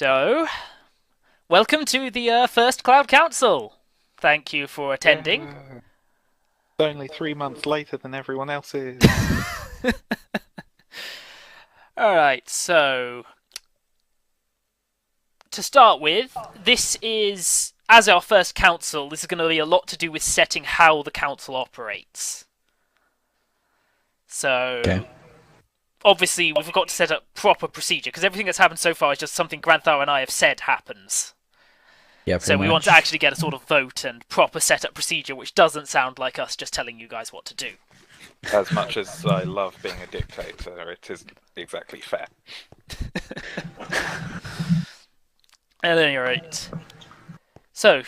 So, welcome to the first Cloud Council. Thank you for attending. Yeah. It's only 3 months later than everyone else is. Alright, so to start with, this is, as our first council, this is going to be a lot to do with setting how the council operates. So, Okay. obviously, we've got to set up proper procedure, because everything that's happened so far is just something Granthar and I have said happens. Yeah, So we want to actually get a sort of vote and proper setup procedure, which doesn't sound like us just telling you guys what to do. As much as I love being a dictator, it isn't exactly fair. At any rate. So,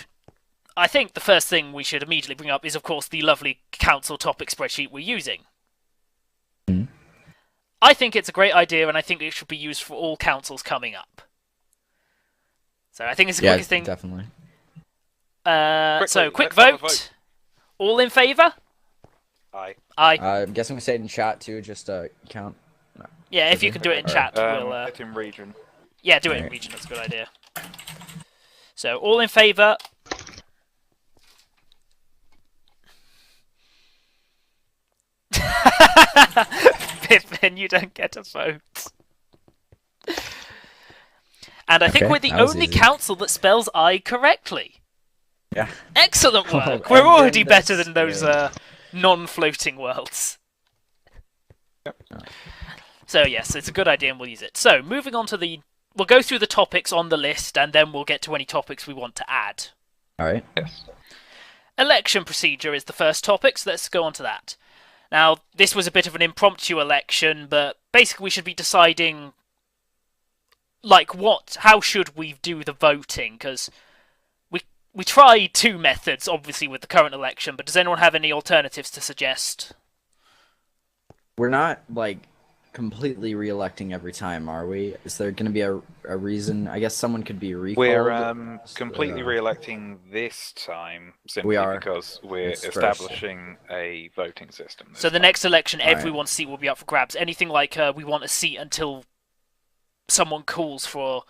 I think the first thing we should immediately bring up is, of course, the lovely council topic spreadsheet we're using. Mhm. I think it's a great idea, and I think it should be used for all councils coming up. So I think it's the quickest thing. Definitely. So, quick let's have a vote. All in favour? Aye. Aye. I'm guessing we say it in chat too, just to count. Yeah, if you can do it in chat, we'll... Hit in region. Yeah, do it in Alright. region, that's a good idea. So, all in favour? Pippin, you don't get a vote. And I think Okay, we're the that was only easy. council that spells I correctly. Yeah. Excellent Oh, work! We're and already then better that's than those good. non-floating worlds. Yep. So yes, it's a good idea and we'll use it. So, moving on to the... We'll go through the topics on the list and then we'll get to any topics we want to add. Alright. Yes. Election procedure is the first topic, so let's go on to that. Now, this was a bit of an impromptu election, but basically we should be deciding, like, how should we do the voting, because we tried two methods, obviously, with the current election, but does anyone have any alternatives to suggest? We're not, like, completely re-electing every time, are we? Is there going to be a reason? I guess someone could be recalled. We're completely re-electing this time simply We are. because we're It's first. establishing a voting system. So the next election, everyone's seat will be up for grabs. Anything like, we want a seat until someone calls for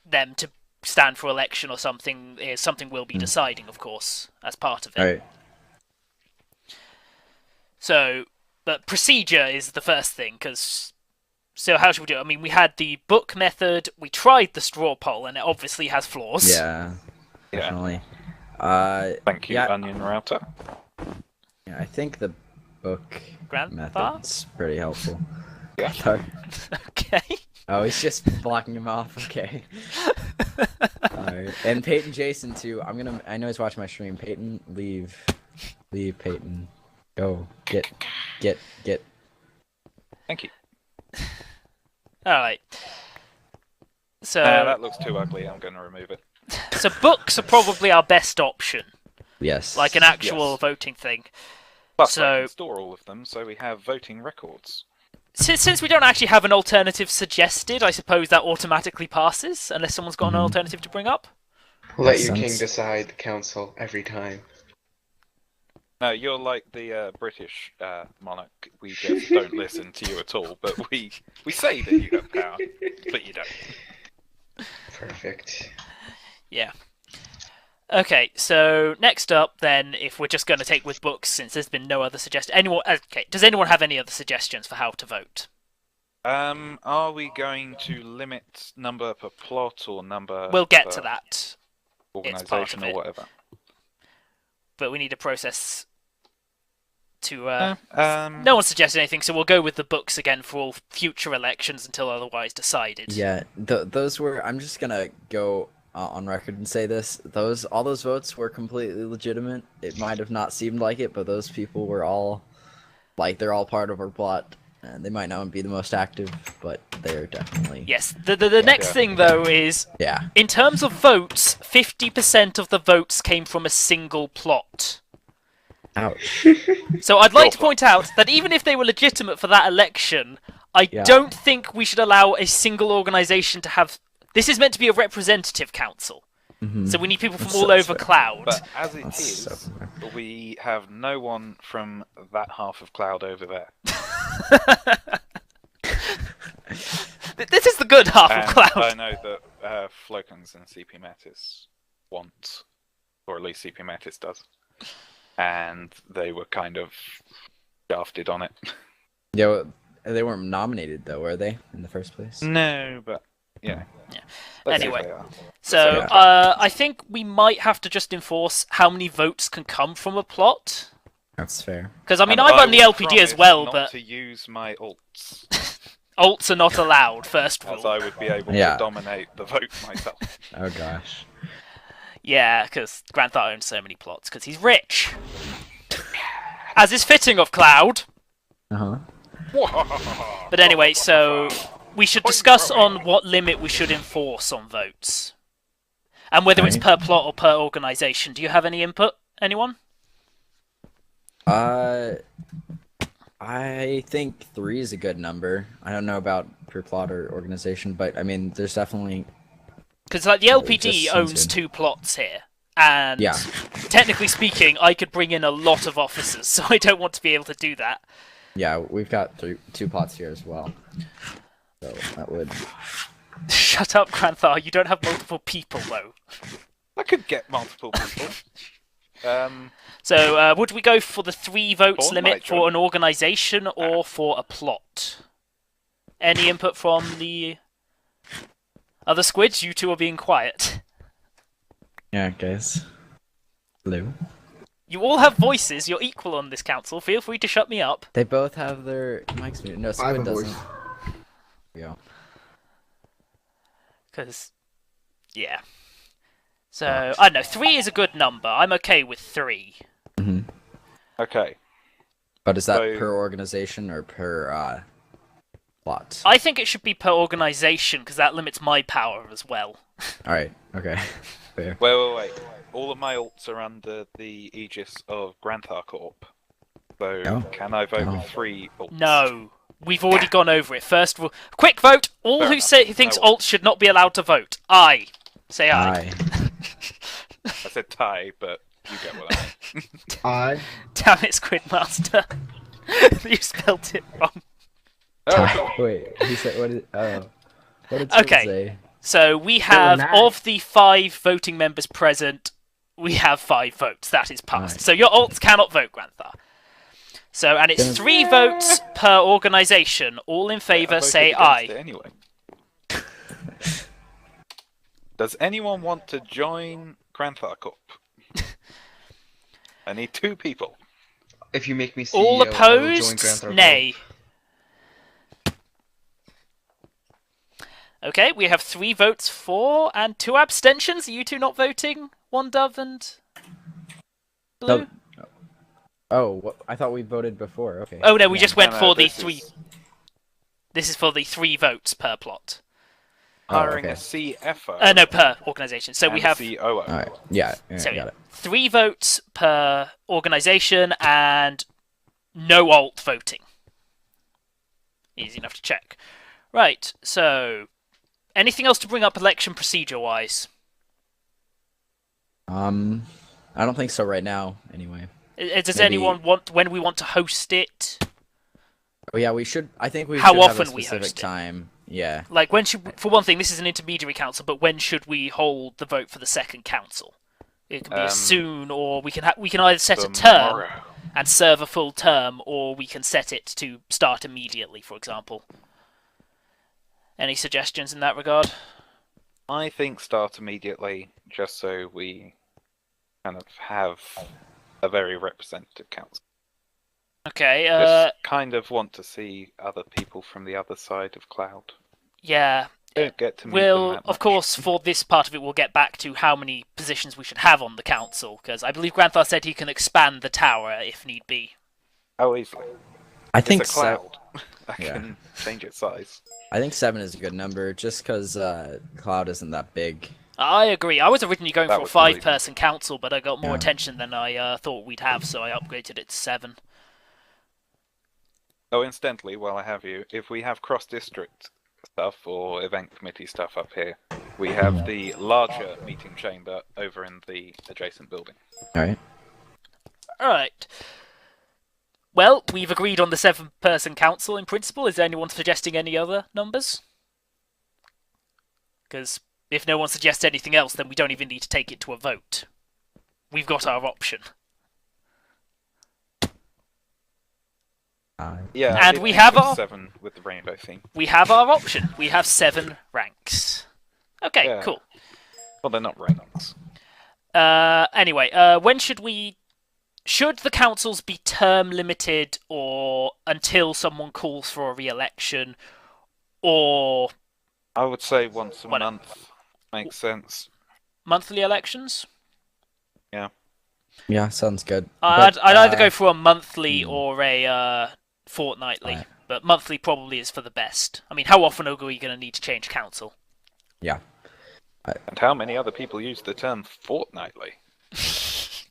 them to stand for election or something, something we'll be deciding, of course, as part of it. Alright. So, but procedure is the first thing, because... So how should we do it? I mean, we had the book method, we tried the straw poll, and it obviously has flaws. Yeah. Yeah. Definitely. Thank you, yeah. Onion Router. Yeah, I think the book Granthar? method's pretty helpful. Yeah. Sorry. Okay. Oh, he's just blocking him off. Okay. Alright. And Peyton Jason too. I know he's watching my stream. Peyton, leave Peyton. Go. Get. Thank you. Alright. So, That looks too ugly. I'm going to remove it. so books are probably our best option, Yes. like an actual Yes. voting thing. Plus, I So- can store all of them, so we have voting records. Since we don't actually have an alternative suggested, I suppose that automatically passes, unless someone's got an alternative to bring up. Let Makes your king sense. decide the council every time. No, you're like the British monarch. We just don't listen to you at all, but we say that you have power, but you don't. Perfect. Yeah. Okay, so next up, then, if we're just going to take with books, since there's been no other suggestion. Does anyone have any other suggestions for how to vote? Are we going to limit number per plot or number? We'll get per to that, Organization of or it. whatever. but we need a process to. No one suggested anything, so we'll go with the books again for all future elections until otherwise decided. Yeah, those were. I'm just gonna go on record and say this. All those votes were completely legitimate. It might have not seemed like it, but those people were all, like, they're all part of our plot. And they might not be the most active, but they're definitely. Yes. The next thing though is, Yeah. in terms of votes, 50% of the votes came from a single plot. Ouch. So I'd like to point out that even if they were legitimate for that election, I Yeah. don't think we should allow a single organisation to have... This is meant to be a representative council, so we need people from That's all so over fair. Cloud. But as it That's is, so fair. we have no one from that half of Cloud over there. This is the good half And of Cloud. I know that Flokens and CP Mattis want, or at least CP Mattis does, and they were kind of shafted on it. Yeah, well, they weren't nominated though, were they, in the first place? No, but yeah. Yeah. Let's see if Anyway. they are. So, Yeah. I think we might have to just enforce how many votes can come from a plot. That's fair. Because, I mean, And I run the will LPG as promise well, not but to use my ults, ults are not allowed, first as rule. I would be able Yeah. to dominate the vote myself. Oh gosh. Yeah, because Granthar owns so many plots, because he's rich. As is fitting of Cloud. Uh huh. But anyway, so we should discuss on what limit we should enforce on votes. And whether it's Right. per plot or per organisation. Do you have any input, anyone? I think 3 is a good number. I don't know about per plot or organization, but I mean, there's definitely. Because like the it LPD just seems owns good. 2 plots here. And Yeah. technically speaking, I could bring in a lot of officers, so I don't want to be able to do that. Yeah, we've got 2 plots here as well. So that would. Shut up, Granthar, you don't have multiple people, though. I could get multiple people. So, would we go for the 3 votes Paul limit might for join. an organisation or for a plot? Any input from the other squids? You two are being quiet. Yeah, guys. Hello. You all have voices, you're equal on this council, feel free to shut me up. They both have their mics muted. No, I have Squid a doesn't. voice. Yeah. Because, yeah. So, I don't know, 3 is a good number, I'm okay with 3. hmm Okay. But is that So- per organization or per plot? I think it should be per organisation, because that limits my power as well. Alright, okay. Fair. Wait. All of my ults are under the aegis of Granthar Corp. So Oh. can I vote Oh. with 3 ults? No. We've already gone over it. First rule. Quick vote! All Fair who enough. say thinks No. alts should not be allowed to vote. Aye. Say aye. Aye. I said tie, but you get what I mean. I Damn it, Squidmaster. You spelled it wrong. Oh, Wait, he said what did what did Squid Okay. say? So we have, nine. of the 5 voting members present, we have 5 votes. That is passed. Aye. So your alts cannot vote, Granthar. So, and it's Then- 3 votes per organisation. All in I favour, voted say against aye. it anyway. Does anyone want to join Granthar Corp? I need 2 people. If you make me CEO, All I will join opposed? Grand Theft Nay. Okay, we have 3 votes for and 2 abstentions. Are you two not voting? OneDove and Blue? No. Oh, I thought we voted before. Okay. Oh no, we Yeah. just went No, for the this 3. is This is for the 3 votes per plot. hiring okay. a CFO. No, per organisation. So we and a have COO. Alright. Yeah, so got it. 3 votes per organisation and no alt voting. Easy enough to check. Right, so anything else to bring up election procedure-wise? I don't think so right now, anyway. Does Maybe- anyone want, when we want to host it? Oh yeah, we should. I think we How should have often a we specific host it? time. Yeah. Like, when should, for one thing, this is an intermediary council, but when should we hold the vote for the second council? It can be as soon, or we can either set a term Tomorrow. and serve a full term, or we can set it to start immediately, for example. Any suggestions in that regard? I think start immediately, just so we kind of have a very representative council. Okay, Just kind of want to see other people from the other side of Cloud. yeah. Don't get to meet them We'll, that of much. course, for this part of it, we'll get back to how many positions we should have on the council, because I believe Granthar said he can expand the tower if need be. Oh, easily. I think It's a Cloud. I Yeah. can change its size. I think 7 is a good number, just because Cloud isn't that big. I agree. I was originally going That for a was the reason. 5-person council, but I got more Yeah. attention than I thought we'd have, so I upgraded it to 7. Oh, incidentally, while I have you, if we have cross-district stuff or event committee stuff up here, we have the larger meeting chamber over in the adjacent building. All right. Alright. Well, we've agreed on the 7-person council in principle. Is anyone suggesting any other numbers? Because if no one suggests anything else, then we don't even need to take it to a vote. We've got our option. Yeah, I And did we think have of our- 7 with the rainbow theme. We have our option. We have 7 ranks. Okay, Yeah. cool. Well, they're not ranks. Anyway, when should we... Should the councils be term limited or until someone calls for a re-election, or I would say once a What- month makes sense. monthly elections? Yeah, sounds good. I'd But, either go for a monthly hmm. or a fortnightly, Right. but monthly probably is for the best. I mean, how often are we going to need to change council? Yeah. And how many other people use the term fortnightly?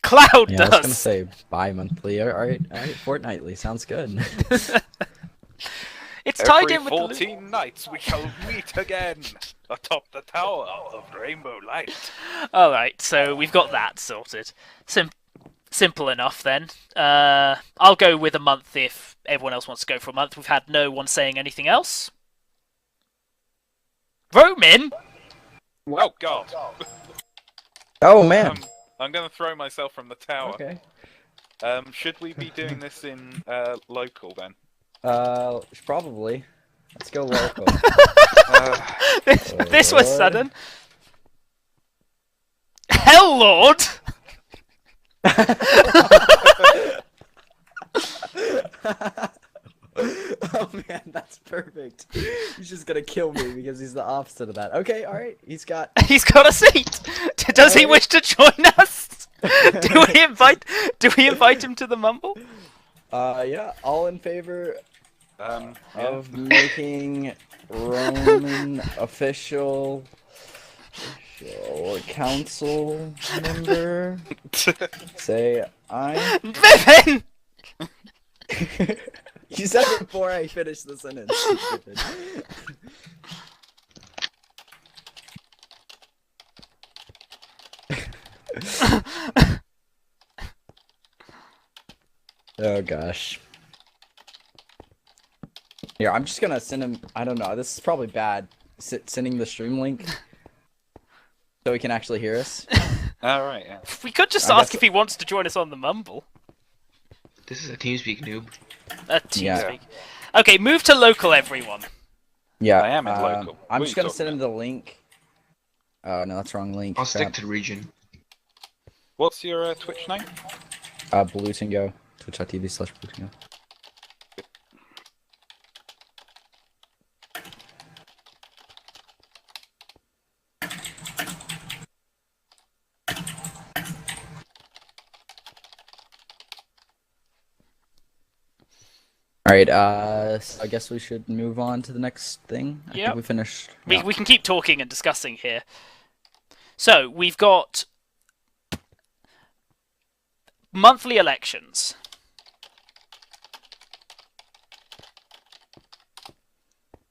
Cloud Yeah, I was gonna does! say bi-monthly. Alright, fortnightly. Sounds good. It's tied Every in with the... 14 nights we shall meet again atop the tower of Rainbow Light. Alright, so we've got that sorted. Simple enough then. I'll go with a month if everyone else wants to go for a month. We've had no one saying anything else. Roman! Oh god! Oh man. I'm gonna throw myself from the tower. Okay. Should we be doing this in local then? Probably. Let's go local. This was sudden. Hell Lord! Oh man, that's perfect. He's just gonna kill me because he's the opposite of that. Okay, alright. He's got He's got a seat. Does he wish to join us? Do we invite him to the mumble? yeah, all in favor Yeah. of making Roman official council member. Say aye. Vivian! You said it before I finished the sentence. Stupid. Oh gosh. Here, I'm just gonna send him. I don't know. This is probably bad. Sending the stream link so he can actually hear us. Alright, yeah. We could just I ask guess- if he wants to join us on the mumble. This is a TeamSpeak noob. TeamSpeak. Okay, move to local, everyone. Yeah, I am in local. I'm What just are you gonna send him talking the link. Oh no, that's wrong link. I'll stick Crap. to region. What's your Twitch name? Bluetingo. Twitch.tv/Bluetingo. Alright, so I guess we should move on to the next thing. I Yep. think we finished. We can keep talking and discussing here. So, we've got monthly elections.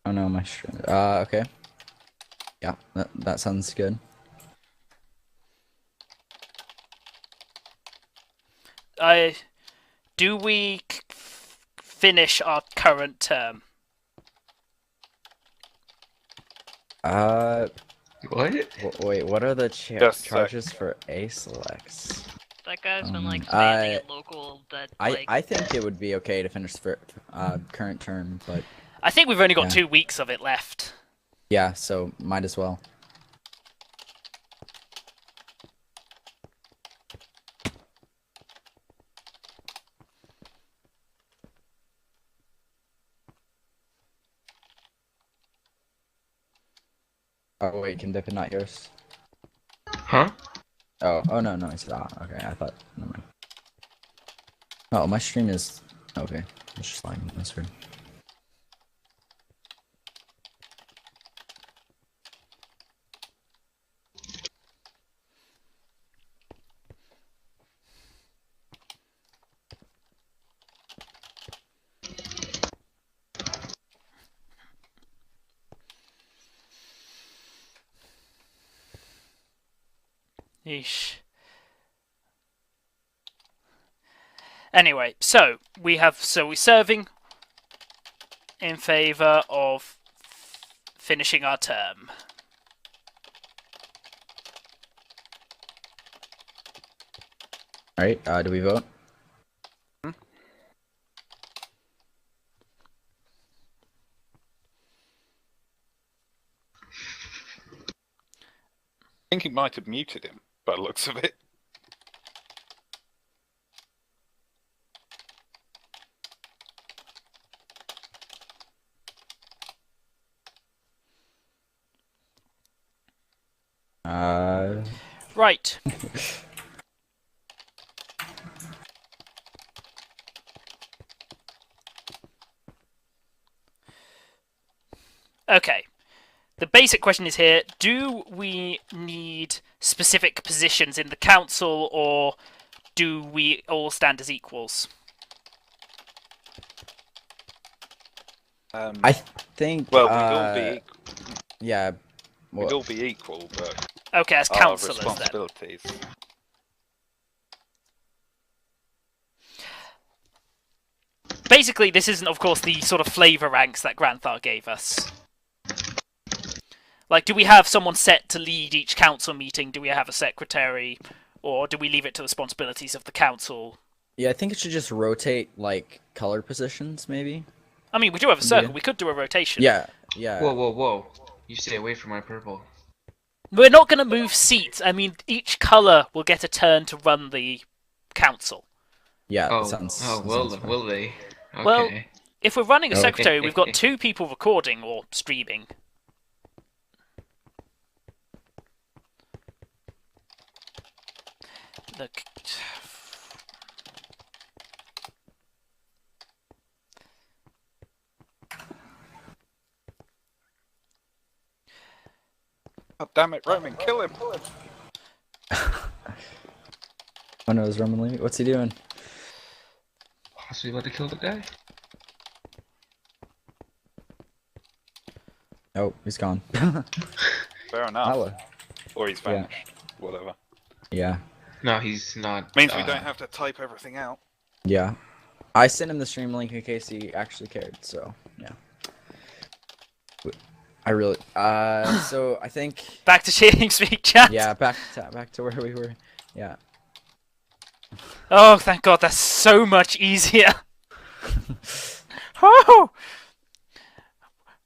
Oh no, my okay. Yeah, that sounds good. Do we finish our current term? What? Wait, what are the Just a sec. charges for A selects? That guy's been like I- demanding it local that like I think it would be okay to finish for current term, but I think we've only got Yeah. 2 weeks of it left. yeah, so might as well. Oh wait, can Dip not hear us? Huh? Oh no, it's okay. I thought. Never mind. Oh, my stream is okay. It's just lagging. That's weird. Yeesh. Anyway, so we're serving in favour of finishing our term. All right. Do we vote? I think he might have muted him by the looks of it. Right. Okay. The basic question is here, do we need specific positions in the council, or do we all stand as equals? I think. Well, we'd all be Yeah. we'd all be equal, but Okay, as our councillors then. responsibilities. Basically, this isn't, of course, the sort of flavour ranks that Granthar gave us. Like, do we have someone set to lead each council meeting? Do we have a secretary? Or do we leave it to the responsibilities of the council? Yeah, I think it should just rotate, like, color positions, maybe. I mean, we do have a circle. Yeah. We could do a rotation. Yeah, yeah. Whoa, whoa, whoa. You stay away from my purple. We're not going to move seats. I mean, each colour will get a turn to run the council. Yeah, Oh, sounds, will sounds fun. will they? Okay. Well, if we're running a Oh. secretary, we've got 2 people recording or streaming. Look. Oh, damn it, Roman, kill him! Oh no, is Roman leaving? What's he doing? Possibly about to kill the guy? Oh, he's gone. Fair enough. Hello. Or he's vanished. Whatever. Yeah, No, he's not. Means we don't have to type everything out. yeah. I sent him the stream link in case he actually cared, so, yeah. I really, so I think, Back to cheating speak chat. yeah, back to where we were. Yeah. Oh, thank God, that's so much easier. Oh!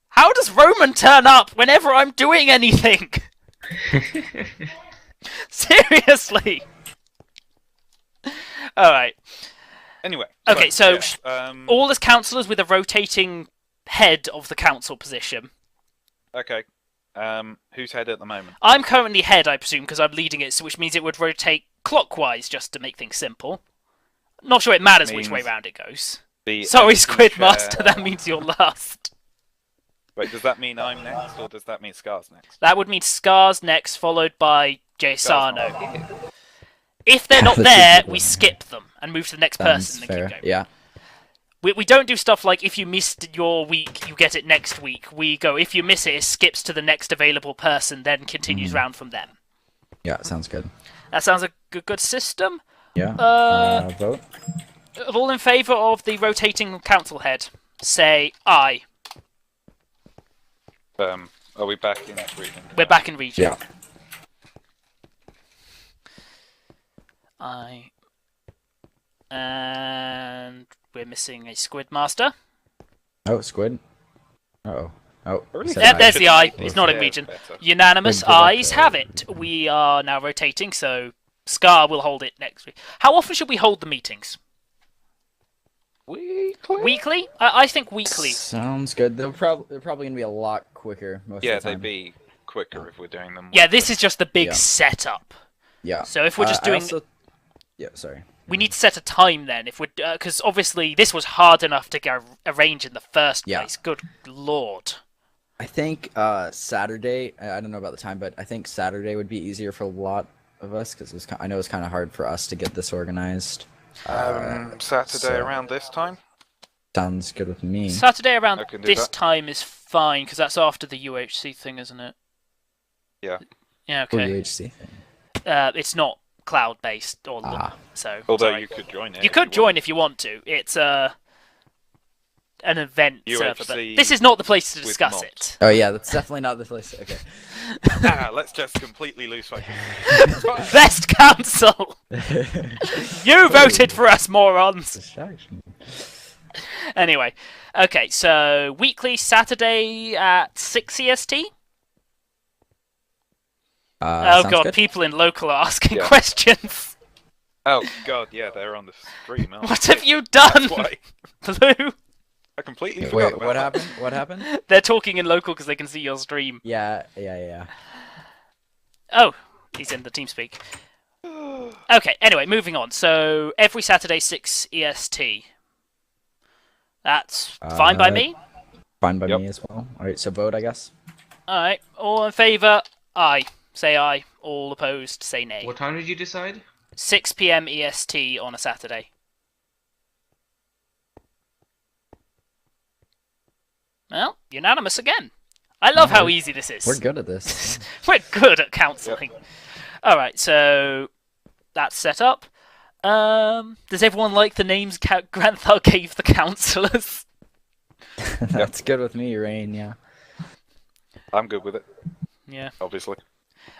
How does Roman turn up whenever I'm doing anything? Seriously. All right. Anyway. Okay, right, so yeah, all as councillors with a rotating head of the council position. okay. Who's head at the moment? I'm currently head, I presume, because I'm leading it, so which means it would rotate clockwise, just to make things simple. Not sure it matters which way Means round it goes. The Sorry, empty Squid chair- Master, that means you're last. Wait, does that mean I'm next, or does that mean Scar's next? That would mean Scar's next, followed by Scar's not Jaysano. here. If they're not That's there, equal. we skip them and move to the next Sounds person and fair. keep going. Yeah. We don't do stuff like if you missed your week, you get it next week. We go, if you miss it, it skips to the next available person, then continues round from them. Yeah, sounds good. That sounds like a good system. Yeah. Vote. All in favour of the rotating council head, say aye. Are we back in region? We're back in region. Yeah. Aye. And we're missing a Squid Master. Oh, Squid. Uh-oh. Oh. Really? said Yeah, aye. there's the eye. It's not in Yeah, region. better. Unanimous Squid, go back ayes to have region. it. We are now rotating, so Scar will hold it next week. How often should we hold the meetings? Weekly? Weekly? I think weekly. Sounds good. They're probably gonna be a lot quicker most Yeah, of the they'd time. be quicker if we're doing them. Yeah, weekly. this is just the big Yeah. setup. Yeah. So if we're just I doing, also- Yeah, sorry. we need to set a time then. If we're, because obviously this was hard enough to get arrange in the first Yeah. place. Good lord. I think Saturday. I don't know about the time, but I think Saturday would be easier for a lot of us because I know it's kind of hard for us to get this organized. Saturday so- around this time? Sounds good with me. Saturday around I can do this that. time is fine because that's after the UHC thing, isn't it? Yeah. Yeah. Oh, Okay. UHC thing. It's not cloud based or so. Although sorry. you could join it. You could join if you want to. It's an event server, but UHC this is not the place to with discuss mods. it. Oh yeah, that's definitely not the place. Okay. Let's just completely lose focus. Best council! You voted for us, morons! Distraction. Anyway, okay, so weekly Saturday at 6 EST? Oh Sounds god, good. people in local are asking Yeah. questions. Oh god, yeah, they're on the stream. aren't What they? have you done, That's why. Blue? I completely forgot Wait, about what that. happened? What happened? They're talking in local because they can see your stream. Yeah. Oh, he's in the TeamSpeak. Okay, anyway, moving on. So, every Saturday, 6 EST. That's fine by me. Fine by Yep. me as well. Alright, so vote, I guess. Alright, all in favour? Aye. Say aye. All opposed? Say nay. What time did you decide? 6 PM EST on a Saturday. Well, unanimous again. I love how easy this is. We're good at this. We're good at counselling. Alright, so that's set up. Does everyone like the names Granthar gave the counsellors? That's good with me, Rain, yeah. I'm good with it, Yeah. obviously.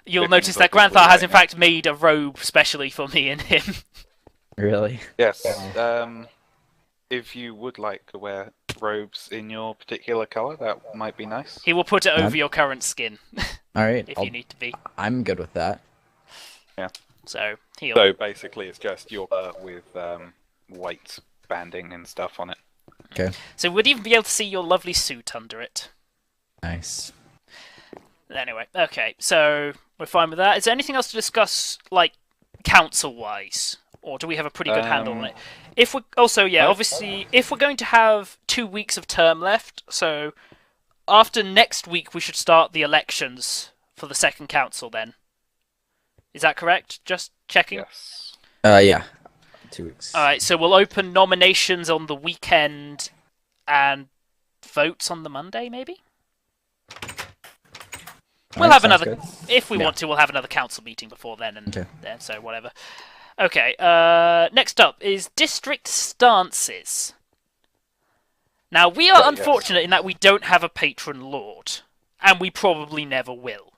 You'll Victims notice that obviously Granthar has right in now. fact made a robe specially for me and him. Really? Yes. If you would like to wear robes in your particular colour, that might be nice. He will put it over Um, your current skin, Alright, if you need to be. I'm good with that. So, he'll... So basically, it's just your with white banding and stuff on it. Okay. So we'd even be able to see your lovely suit under it. Nice. Anyway, okay, so we're fine with that. Is there anything else to discuss, like, council-wise? Or do we have a pretty good handle on it? If we also, yeah, obviously, if we're going to have 2 weeks of term left, so after next week we should start the elections for the second council then. Is that correct? Just checking? Yes. Yeah. 2 weeks. Alright, so we'll open nominations on the weekend and votes on the Monday, maybe? We'll Alright, have sounds another, good. if we Yeah. want to, we'll have another council meeting before then, and Okay. then, so whatever. Okay, next up is district stances. Now, we are Right, yes. unfortunate in that we don't have a patron lord, and we probably never will.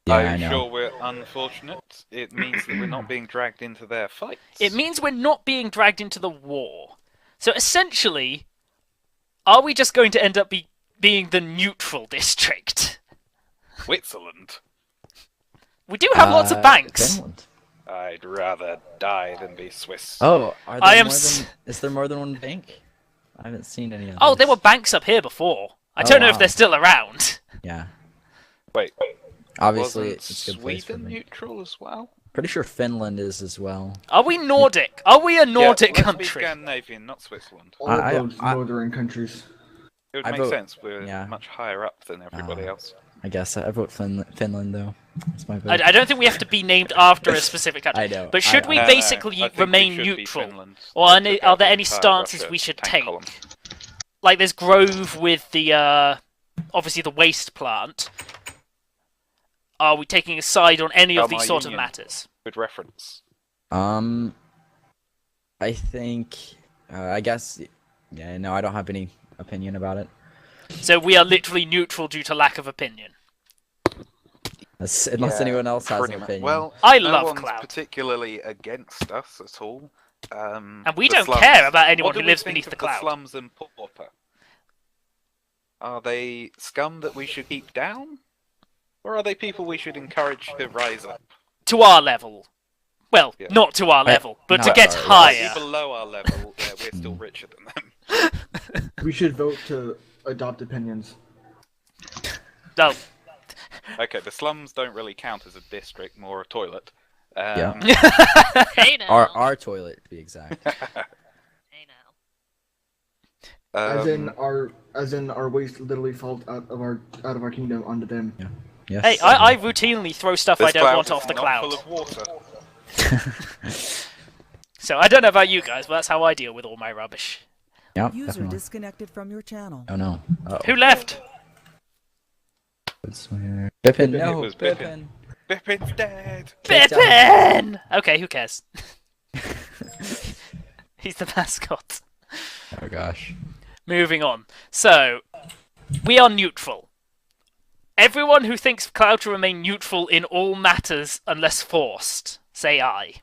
Yeah, Are I you know. sure we're unfortunate? It means that we're not being dragged into their fights. It means we're not being dragged into the war. So essentially, are we just going to end up being the neutral district? Switzerland. We do have lots of banks. Finland. I'd rather die than be Swiss. Oh, are there I am more s- than, is there more than one bank? I haven't seen any of Oh, those. there were banks up here before. I Oh, don't know if wow. they're still around. Yeah. Wait, Obviously, wasn't it's a good place for Sweden me. neutral as well? Pretty sure Finland is as well. Are we Nordic? Are we a Nordic yeah, let's be country? Scandinavian, not Switzerland. All I- of those I- northern countries. It would I make vote- sense. We're yeah. much higher up than everybody else. I guess I vote Finland though. That's my vote. I don't think we have to be named after a specific country. I know. But should we No, no, basically I think remain we should be neutral? Finland. Or They are took out there the any entire stances Russia we should tank take? column. Like there's Grove with the obviously the waste plant. Are we taking a side on any of My these sort of union. matters? Good reference. I think. I guess. Yeah. No, I don't have any opinion about it. So we are literally neutral due to lack of opinion. Unless Yeah, anyone else has pretty an much. opinion. Well, I no love one's Cloud. particularly against us at all. And we the don't slums. care about anyone What do who we lives think beneath of the cloud. slums and pauper. Are they scum that we should keep down, or are they people we should encourage to rise up? To our level. Well, Yeah. not to our level, but to not get our level. higher. Slightly below our level, yeah, we're still richer than them. We should vote to adopt opinions. No. Okay, the slums don't really count as a district, more a toilet. Yeah. Hey now. our toilet to be exact. Hey now. As in our waste literally falls out of our kingdom onto them. Yes. Hey, I routinely throw stuff I this don't cloud want is off the not cloud. full of water. So I don't know about you guys, but that's how I deal with all my rubbish. Yeah. User Definitely. disconnected from your channel. Oh no. Who left? Pippin, no, It was Pippin. Pippin's dead! Take down Pippin! Okay, who cares? He's the mascot. Oh gosh. Moving on. So, we are neutral. Everyone who thinks Cloud to remain neutral in all matters unless forced, say aye.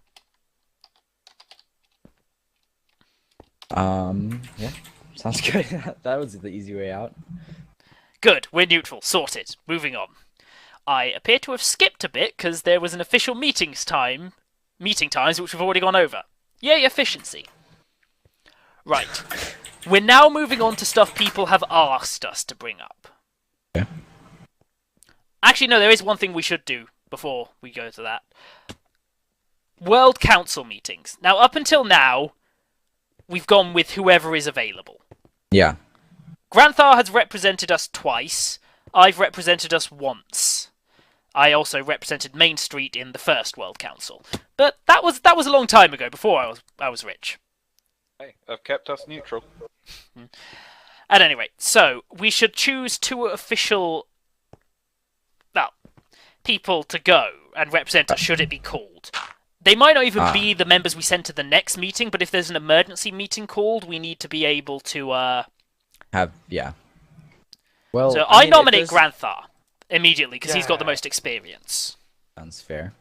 Yeah, sounds good. That was the easy way out. Good, we're neutral. Sorted. Moving on. I appear to have skipped a bit because there was an official meeting times which we've already gone over. Yay, efficiency. Right. We're now moving on to stuff people have asked us to bring up. Yeah. Actually, no, there is one thing we should do before we go to that. World Council meetings. Now, up until now, we've gone with whoever is available. Yeah. Granthar has represented us twice. I've represented us once. I also represented Main Street in the first World Council. But that was a long time ago, before I was rich. Hey, I've kept us neutral. At any rate, so we should choose two official, people to go and represent us, should it be called. They might not even be the members we send to the next meeting, but if there's an emergency meeting called, we need to be able to, Yeah. Well, So I mean, nominate Granthar immediately, because he's got the Yeah. most experience. Sounds fair.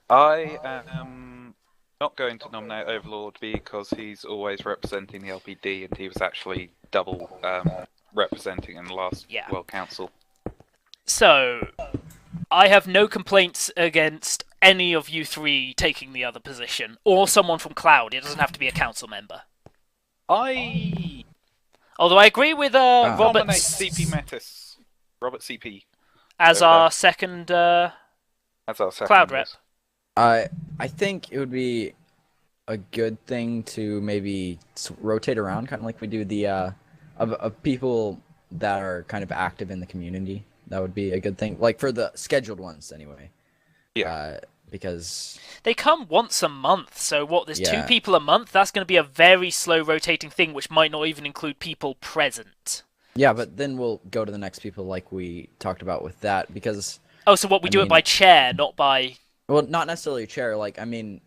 I am not going to nominate Overlord because he's always representing the LPD, and he was actually double representing in the last Yeah. World Council. So, I have no complaints against any of you three taking the other position, or someone from Cloud. It doesn't have to be a council member. I Although I agree with Robert nominate CP Metis. Robert CP as over our there. second as our second Cloud rep. voice. I think it would be a good thing to maybe rotate around, kind of like we do the of people that are kind of active in the community. That would be a good thing, like for the scheduled ones, anyway. Yeah. Because They come once a month, so there's Yeah. 2 people a month? That's going to be a very slow rotating thing, which might not even include people present. yeah, but then we'll go to the next people, like we talked about with that. Because Oh, so what, we I do it mean- by chair, not by... well, not necessarily a chair. Like I mean,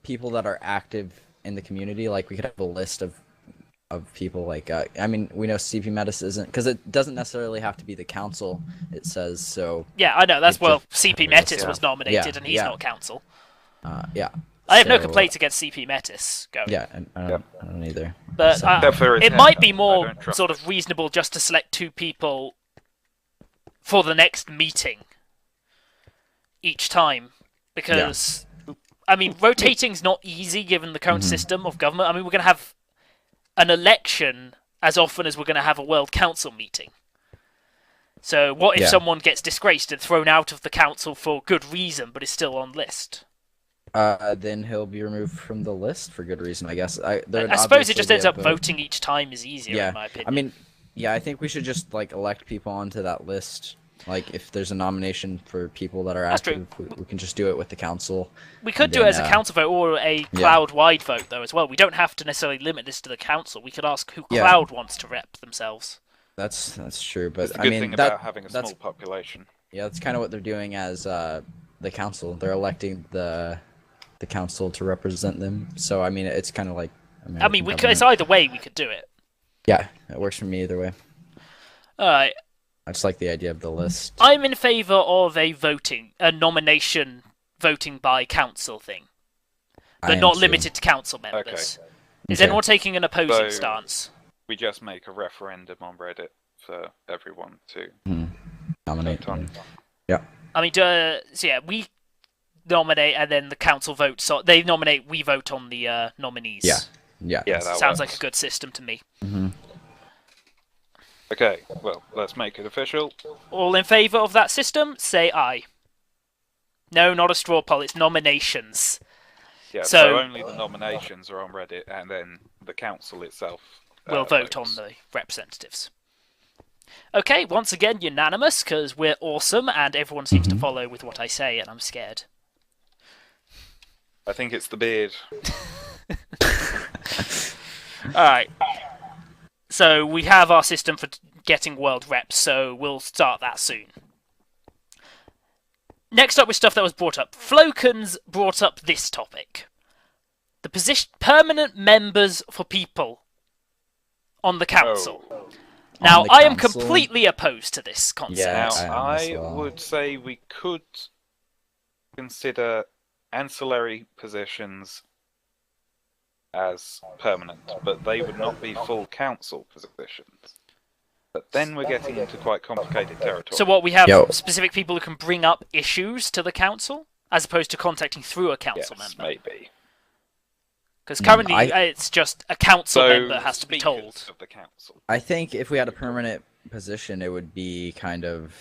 people that are active in the community. Like we could have a list of people. Like I mean, we know CP Metis isn't, because it doesn't necessarily have to be the council. It says so. Yeah, I know, that's It's well, just- CP Metis yeah. was nominated, Yeah, and he's yeah. not council. Yeah. I have no So, complaints against CP Metis going. Yeah, and I don't either. But So- Except for his it might haircut. be I more don't trust sort it. of reasonable just to select 2 people for the next meeting each time, because I mean, rotating's not easy given the current system of government. I mean, we're going to have an election as often as we're going to have a World Council meeting. So what if Yeah. someone gets disgraced and thrown out of the council for good reason, but is still on list? Then he'll be removed from the list for good reason, I guess. I suppose it just ends up voting each time is easier, Yeah, in my opinion. I mean, yeah, I think we should just like elect people onto that list. Like, if there's a nomination for people that are That's active, we can just do it with the council. we could and do it then, as a council vote or a cloud-wide vote, though, as well. We don't have to necessarily limit this to the council. We could ask who Yeah. Cloud wants to rep themselves. That's true, but That's the I good mean thing that about having a that's small population. yeah, that's kind of what they're doing as the council. They're electing the council to represent them. So I mean, it's kind of like I mean, American it's government. either way we could do it. Yeah, it works for me either way. Alright, I just like the idea of the list. I'm in favour of a nomination voting by council thing, I but am not too. limited to council members. Is Okay. anyone taking an opposing So- stance? We just make a referendum on Reddit for everyone to Nominate. vote on. I mean, so yeah, we nominate and then the council votes. So they nominate, we vote on the nominees. Yeah. Yeah. Yeah, that Sounds works. like a good system to me. Okay, well, let's make it official. All in favour of that system, say aye. No, not a straw poll, it's nominations. Yeah, So- so only the nominations are on Reddit, and then the council itself We'll vote on votes. the representatives. Okay, once again, unanimous, because we're awesome, and everyone seems to follow with what I say, and I'm scared. I think it's the beard. Alright. So, we have our system for getting world reps, so we'll start that soon. Next up with stuff that was brought up. Flokens brought up this topic. The position permanent members for people on the council. Oh. Now, the I am council. completely opposed to this concept. Yeah, Now, I am as I well. would say we could consider ancillary positions as permanent, but they would not be full council positions. But then we're getting into quite complicated territory. So what, we have Yo. specific people who can bring up issues to the council, as opposed to contacting through a council yes, member? maybe. Because currently I- it's just a council So, member has to be speakers told. of the council. I think if we had a permanent position, it would be kind of.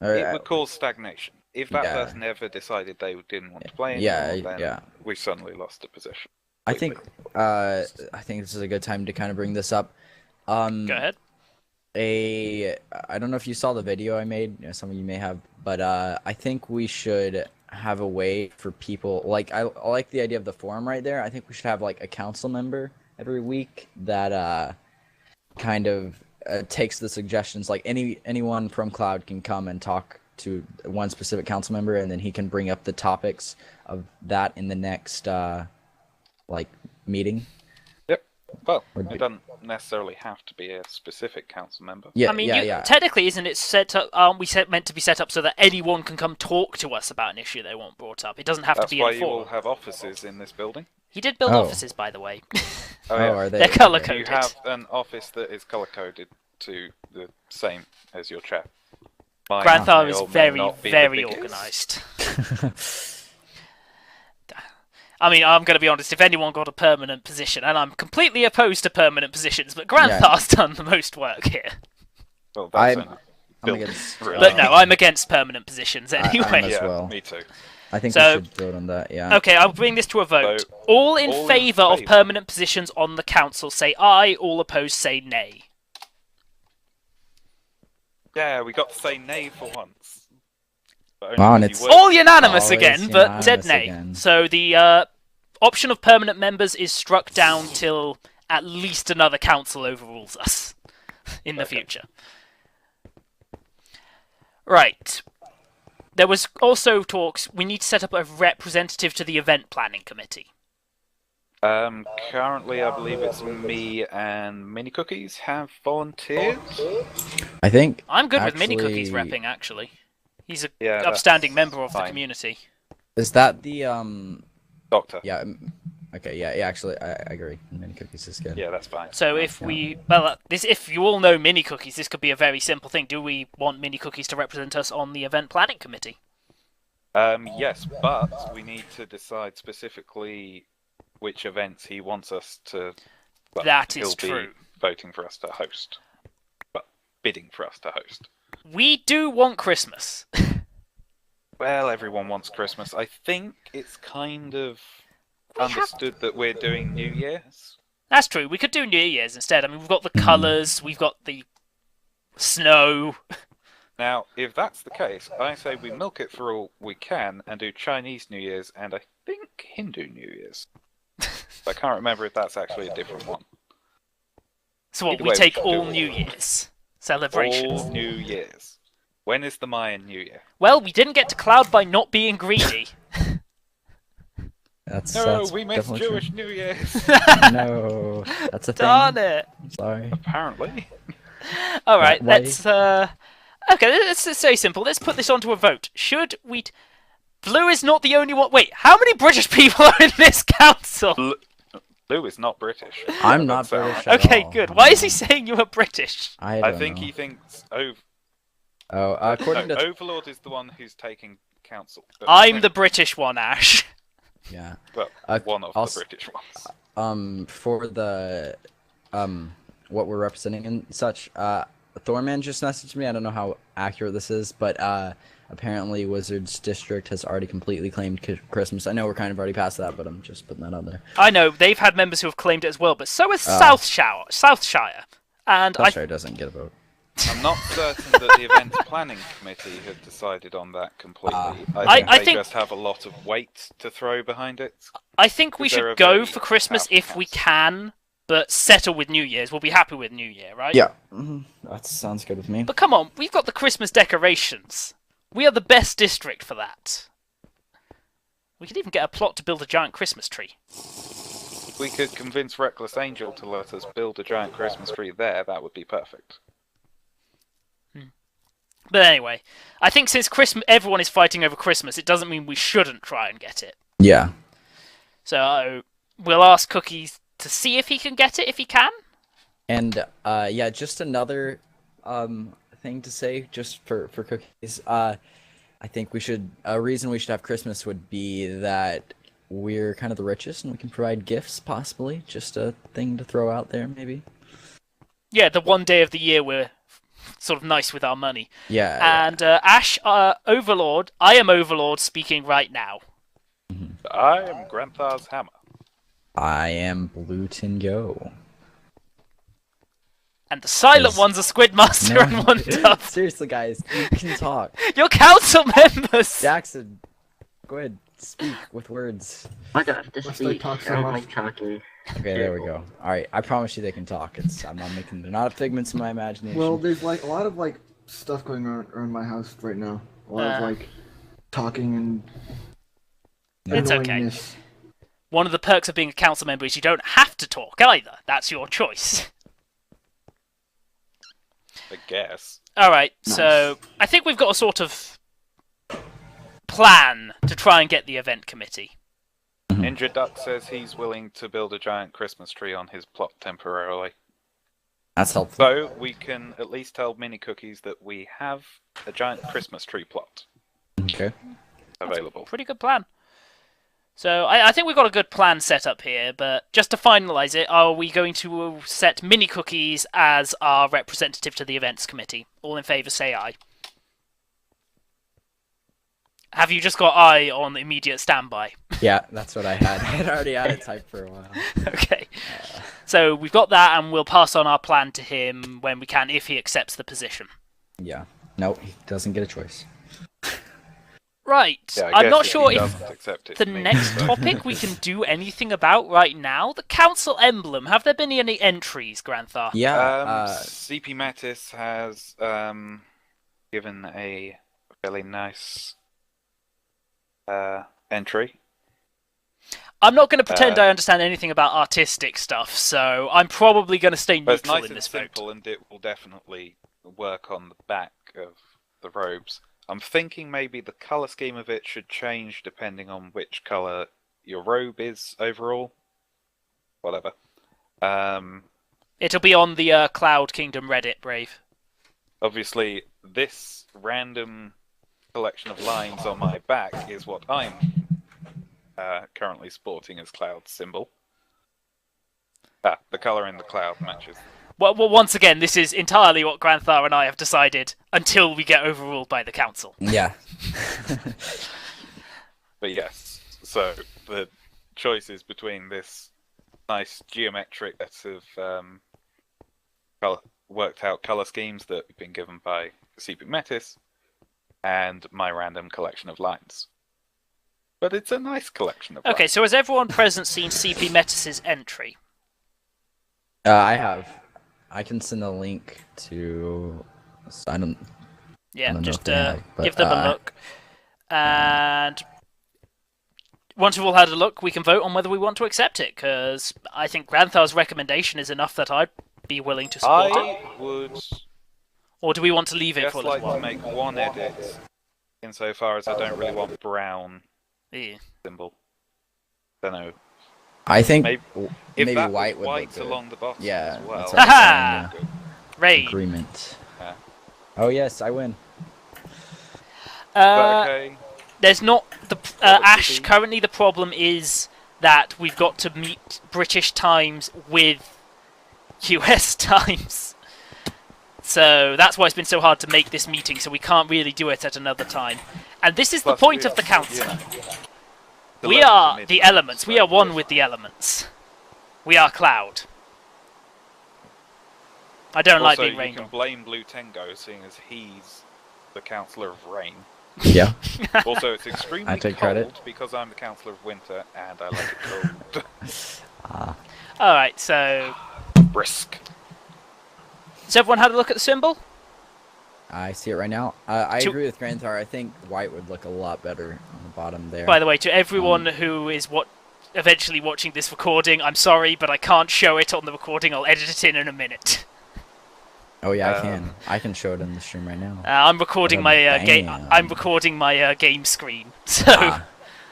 It would cause stagnation. If that Yeah. person ever decided they didn't want to play anymore, Yeah, then yeah. we suddenly lost a position. I think this is a good time to kind of bring this up. Go ahead. I don't know if you saw the video I made. You know, some of you may have, but I think we should have a way for people. Like I like the idea of the forum right there. I think we should have like a council member every week that kind of takes the suggestions. Like anyone from Cloud can come and talk to one specific council member, and then he can bring up the topics of that in the next like meeting. Well, Would it be- doesn't necessarily have to be a specific council member. Yeah, I mean, yeah. technically, isn't it set up? Meant to be set up so that anyone can come talk to us about an issue they want brought up? It doesn't have That's to be why in a you all forum. have offices in this building. He did build Oh. offices, by the way. Oh, Oh, yeah. are they? They're color okay. You coded. have an office that is color coded to the same as your chair. Mine Granthar may is or may very, not be the very biggest. organised. I mean, I'm going to be honest, if anyone got a permanent position, and I'm completely opposed to permanent positions, but Granthar's done the most work here. Well, that's I'm building, against. really. But no, I'm against permanent positions I'm anyway. as yeah, well. me too. I think So- we should vote on that. Yeah. Okay, I'll bring this to a vote. So, all in all in favour of favour. permanent positions on the council say aye, all opposed say nay. Yeah, we got to say nay for once. But only Wow, and because you it's- were- All unanimous Always again, but said unanimous nay. again. So the option of permanent members is struck down till at least another council overrules us in the Okay. future. Right. There was also talks, we need to set up a representative to the event planning committee. Currently, I believe it's me and Mini Cookies have volunteered. I think. I'm good with Mini Cookies Actually- repping, actually. He's a Yeah, upstanding that's member of the fine. community. Is that the Doctor. Yeah. Okay. Yeah. Actually, I agree. Mini cookies is good. Yeah, that's fine. So if if you all know Mini Cookies, this could be a very simple thing. Do we want Mini Cookies to represent us on the event planning committee? Yes, but we need to decide specifically which events he wants us to. Well, That is he'll true. Be voting for us to host, but bidding for us to host. We do want Christmas. Well, everyone wants Christmas. I think it's kind of understood that we're doing New Year's. That's true. We could do New Year's instead. I mean, we've got the colours, we've got the snow. Now, if that's the case, I say we milk it for all we can and do Chinese New Year's and I think Hindu New Year's. I can't remember if that's actually a different one. So what, Either we way, we take should all do New Year's celebrations. All New Year's. When is the Mayan New Year? Well, we didn't get to Cloud by not being greedy. That's We missed definitely true. Jewish New Year's. No, that's a thing. Darn it. Sorry. Apparently. Alright, Why- let's okay, it's very simple. Let's put this onto a vote. Should we Blue is not the only one. Wait, how many British people are in this council? Lou is not British. I'm not That's all British. right. at Okay, all. good. Why is he saying you are British? I I don't think know. he thinks According to Overlord is the one who's taking council. But I'm the British one, Ash. yeah. well, one of also- the British ones. For the what we're representing and such, Thorman just messaged me. I don't know how accurate this is, but apparently Wizards District has already completely claimed Christmas. I know we're kind of already past that, but I'm just putting that out there. I know they've had members who have claimed it as well, but so has Southshire, and Southshire doesn't get a vote. I'm not certain that the event planning committee have decided on that completely. I they think- just have a lot of weight to throw behind it. I think we Because they're should a go very for Christmas powerful if we council. can, but settle with New Year's. We'll be happy with New Year, right? Yeah, that sounds good with me. But come on, we've got the Christmas decorations. We are the best district for that. We could even get a plot to build a giant Christmas tree. we could convince Reckless Angel to let us build a giant Christmas tree there, that would be perfect. But anyway, I think since everyone is fighting over Christmas, it doesn't mean we shouldn't try and get it. Yeah. So we'll ask Cookies to see if he can get it, if he can. And yeah, just another thing to say, just for Cookies. I think a reason we should have Christmas would be that we're kind of the richest and we can provide gifts, possibly. Just a thing to throw out there, maybe. Yeah, the one day of the year we're sort of nice with our money. Yeah. And Ash, Overlord, I am Overlord speaking right now. I am GrantharsHammer. I am Blue Go. And the silent one's a Squid Master and OneDove. Seriously, guys, you can talk. You're council members! Jackson, go ahead, speak with words. I don't have to Must speak. I talk so I'm much? like talking. Okay, there we go. Alright, I promise you they can talk. They're not figments of my imagination. Well, there's like a lot of like stuff going on around my house right now. A lot of like talking and It's okay. annoyingness. One of the perks of being a council member is you don't have to talk either. That's your choice. I guess. Alright, so I think we've got a sort of plan to try and get the event committee. Ninja Duck says he's willing to build a giant Christmas tree on his plot temporarily. That's helpful. So we can at least tell Mini Cookies that we have a giant Christmas tree plot Okay. available. Pretty good plan. So I think we've got a good plan set up here, but just to finalise it, are we going to set Mini Cookies as our representative to the events committee? All in favour, say aye. Have you just got aye on immediate standby? Yeah, that's what I had. I had already had it typed for a while. Okay. So we've got that, and we'll pass on our plan to him when we can, if he accepts the position. Yeah. No, he doesn't get a choice. Right. Yeah, I'm not sure he if doesn't accept it the to me, next so- topic we can do anything about right now. The council emblem. Have there been any entries, Granthar? Yeah. CP Mattis has given a fairly nice entry. I'm not going to pretend I understand anything about artistic stuff, so I'm probably going to stay But it's neutral nice in and this vote. simple, and it will definitely work on the back of the robes. I'm thinking maybe the colour scheme of it should change depending on which colour your robe is overall. Whatever. It'll be on the Cloud Kingdom Reddit, Brave. Obviously, this random collection of lines on my back is what I'm currently sporting as Cloud's symbol. The colour in the cloud matches. Well, once again, this is entirely what Granthar and I have decided until we get overruled by the council. Yeah. But yes, so the choice is between this nice geometric set of worked out colour schemes that have been given by CP Metis and my random collection of lines. But it's a nice collection of Okay, lines. so has everyone present seen CP Metis' entry? I have. I can send a link to. I don't. Yeah, know just if they have, but, give them a look. And once we've all had a look, we can vote on whether we want to accept it, because I think Granthar's recommendation is enough that I'd be willing to support it. I would Or do we want to leave it just for a little like to while? make one edit, insofar as I don't really want brown Yeah. symbol. Don't know. I think Maybe, maybe if that white was would white look good. along the bottom Yeah, as well. that's what I'm saying, Raid. agreement. Yeah. Oh yes, I win. But okay. There's not the What would Ash. it be? Currently, the problem is that we've got to meet British times with US times. So that's why it's been so hard to make this meeting. So we can't really do it at another time. And this is the Plus, point we- of the council. yeah. We levels are mid- the elements. We are one with the elements. We are Cloud. I don't like Also, being you rained can on. blame Blue Tengo, seeing as he's the Councillor of Rain. Yeah. Also, it's extremely I take cold credit. because I'm the Councillor of Winter, and I like it cold. Alright, so... Brisk. Has everyone had a look at the symbol? I see it right now. I To- agree with Granthar. I think white would look a lot better on the bottom there. By the way, to everyone who is eventually watching this recording, I'm sorry, but I can't show it on the recording. I'll edit it in a minute. Oh yeah, I can show it in the stream right now. I'm recording my game. Bam. I'm recording my game screen. So.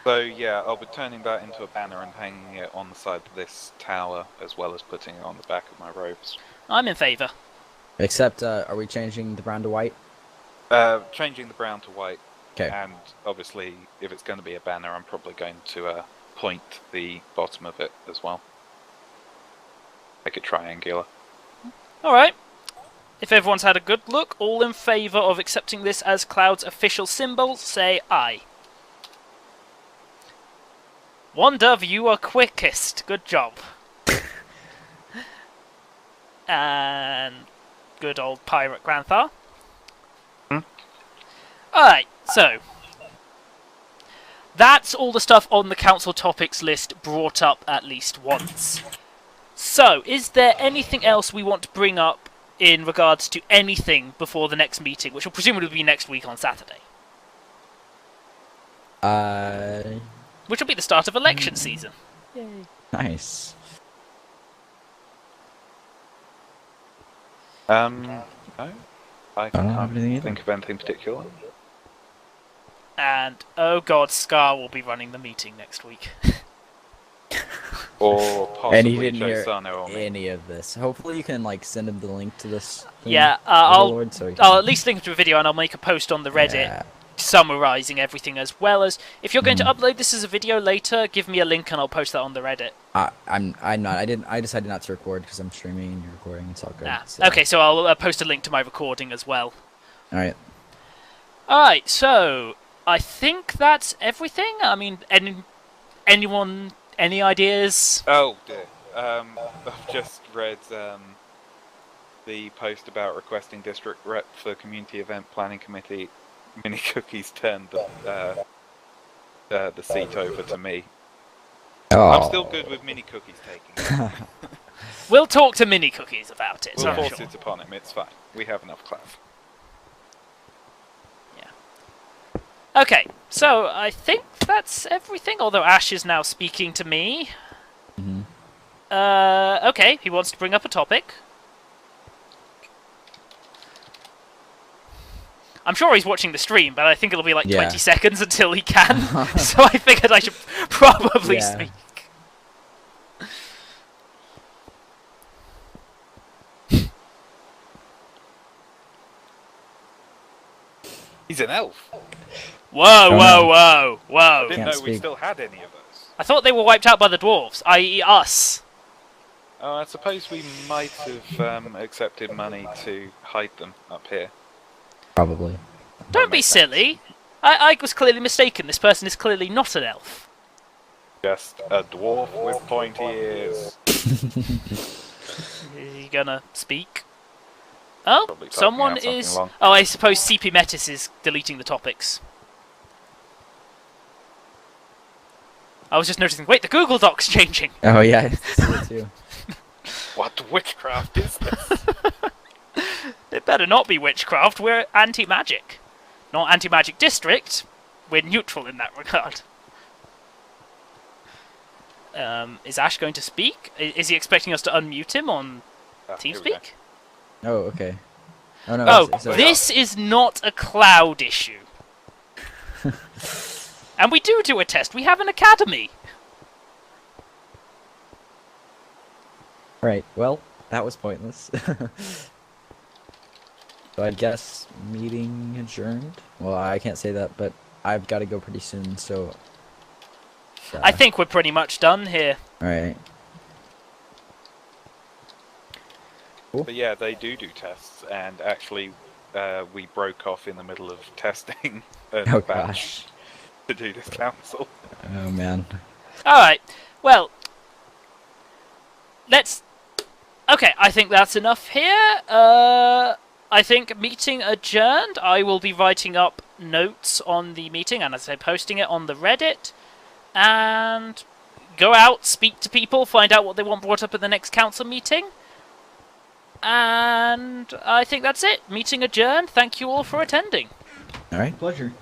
So yeah, I'll be turning that into a banner and hanging it on the side of this tower, as well as putting it on the back of my robes. I'm in favour. Except, are we changing the brown to white? Changing the brown to white. Okay. And obviously, if it's going to be a banner, I'm probably going to point the bottom of it as well. Make it triangular. Alright. If everyone's had a good look, all in favour of accepting this as Cloud's official symbol, say aye. OneDove, you are quickest. Good job. And good old pirate Granthar. Alright, so that's all the stuff on the council topics list brought up at least once. So, is there anything else we want to bring up in regards to anything before the next meeting, which will presumably be next week on Saturday? Which will be the start of election season. Yay. Nice. No, I don't have can't anything either. think of anything particular. And, oh god, Scar will be running the meeting next week. Or possibly And he didn't hear Josano or me. any of this. Hopefully you can like send him the link to this thing, Yeah, Overlord, so he can... I'll at least link to a video and I'll make a post on the Reddit Yeah. summarising everything, as well as, if you're going to upload this as a video later, give me a link and I'll post that on the Reddit. I'm not. I decided not to record because I'm streaming and you're recording. It's all good. So. Okay, so I'll post a link to my recording as well. All right. Alright, so I think that's everything. I mean, anyone, any ideas? Oh dear. I've just read the post about requesting district rep for community event planning committee. Mini Cookies turned the seat over to me. Oh. I'm still good with Mini Cookies taking it. We'll talk to Mini Cookies about it. We'll I'm force sure. it upon him, it's fine. We have enough clout. Okay, so I think that's everything, although Ash is now speaking to me. Okay, he wants to bring up a topic. I'm sure he's watching the stream, but I think it'll be like 20 seconds until he can, so I figured I should probably speak. He's an elf. Whoa, whoa, whoa, whoa. I didn't Can't know we speak. still had any of those. I thought they were wiped out by the dwarves, i.e. us. Oh, I suppose we might have accepted money to hide them up here. Probably. Don't be silly. I was clearly mistaken. This person is clearly not an elf. Just a dwarf with pointy ears. Is he gonna speak? Oh, Probably typing someone out something is... long. Oh, I suppose CP Metis is deleting the topics. I was just noticing, wait, the Google Doc's changing! Oh yeah, I see it too. What witchcraft is this? It better not be witchcraft, we're anti-magic. Not anti-magic district, we're neutral in that regard. Is Ash going to speak? Is he expecting us to unmute him on Here we go. TeamSpeak? Oh, okay. Oh no. Oh, it's this is not a cloud issue. And we do a test. We have an academy. Right. Well, that was pointless. So I guess meeting adjourned. Well, I can't say that, but I've got to go pretty soon. So. I think we're pretty much done here. All right. But yeah, they do tests, and actually, we broke off in the middle of testing a Oh batch gosh. to do this council. Oh man. Alright, well, let's... Okay, I think that's enough here. I think meeting adjourned. I will be writing up notes on the meeting, and as I say, posting it on the Reddit. And go out, speak to people, find out what they want brought up at the next council meeting. And I think that's it. Meeting adjourned. Thank you all for attending. All right. Pleasure.